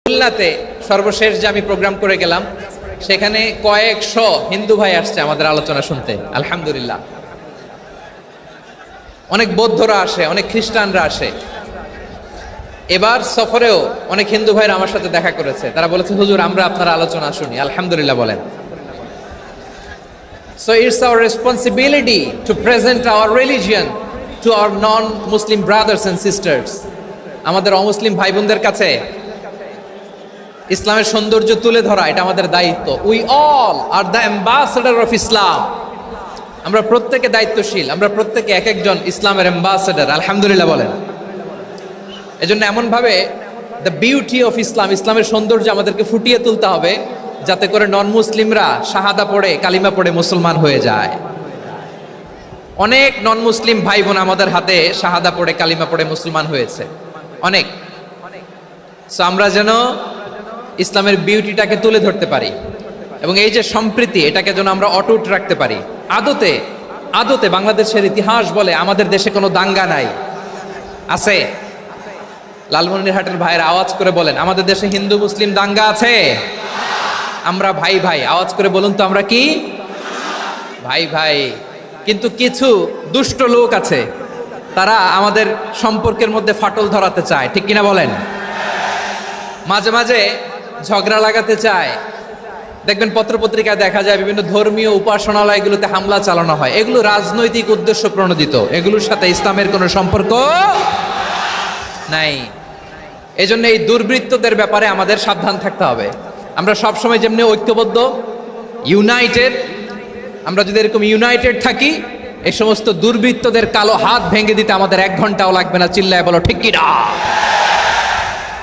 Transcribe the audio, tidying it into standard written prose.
খুলনাতে সর্বশেষ যে আমি প্রোগ্রাম করে গেলাম, সেখানে কয়েকশো হিন্দু ভাই আসছে আমাদের আলোচনা শুনতে, আলহামদুলিল্লাহ। অনেক বৌদ্ধরা আসে, অনেক খ্রিস্টানরা আসে। এবার সফরেও অনেক হিন্দু ভাইরা আমার সাথে দেখা করেছে, তারা বলেছে হুজুর আমরা আপনার আলোচনা শুনি, আলহামদুলিল্লাহ বলেন। So it's our responsibility to present our religion to our non-Muslim brothers and sisters. আমাদের অমুসলিম ভাই বোনদের কাছে ইসলামের সৌন্দর্য তুলে ধরা এটা আমাদের দায়িত্ব। We all are the ambassador of Islam. আমরা প্রত্যেকে দায়িত্বশীল, আমরা প্রত্যেকে এক একজন ইসলামের অ্যাম্বাসেডর, আলহামদুলিল্লাহ বলেন। এজন্য এমনভাবে দ্য বিউটি অফ ইসলাম, ইসলামের সৌন্দর্য আমাদেরকে ফুটিয়ে তুলতে হবে যাতে করে নন মুসলিমরা শাহাদা পড়ে, কালিমা পড়ে মুসলমান হয়ে যায়। অনেক নন মুসলিম ভাই বোন আমাদের হাতে শাহাদা পড়ে, কালিমা পড়ে মুসলমান হয়েছে, অনেক। সো আমরা যেন ইসলামের বিউটিটাকে তুলে ধরতে পারি এবং এই যে সম্প্রীতি, এটাকে যেন আমরা অটুট রাখতে পারি। আদতে আদতে বাংলাদেশের ইতিহাস বলে আমাদের দেশে কোনো দাঙ্গা নাই, আছে? লালমনিরহাটের ভাইয়ের আওয়াজ করে বলেন, আমাদের দেশে হিন্দু মুসলিম দাঙ্গা আছে? আমরা ভাই ভাই, আওয়াজ করে বলুন তো, আমরা কি ভাই ভাই? কিন্তু কিছু দুষ্ট লোক আছে, তারা আমাদের সম্পর্কের মধ্যে ফাটল ধরাতে চায়, ঠিক কিনা বলেন? মাঝে মাঝে ঝগড়া লাগাতে চায়। দেখবেন পত্রপত্রিকায় দেখা যায় বিভিন্ন ধর্মীয় উপাসনালয়গুলোতে হামলা চালানো হয়, এগুলো রাজনৈতিক উদ্দেশ্য প্রণোদিত, এগুলোর সাথে ইসলামের কোনো সম্পর্ক নাই। এজন্য এই দুর্বৃত্তদের ব্যাপারে আমাদের সাবধান থাকতে হবে। আমরা সবসময় যেমনি ঐক্যবদ্ধ, ইউনাইটেড, আমরা যদি এরকম ইউনাইটেড থাকি, এই সমস্ত দুর্বৃত্তদের কালো হাত ভেঙে দিতে আমাদের 1 ঘন্টাও লাগবে না। চিল্লায় বলো ঠিক কিনা?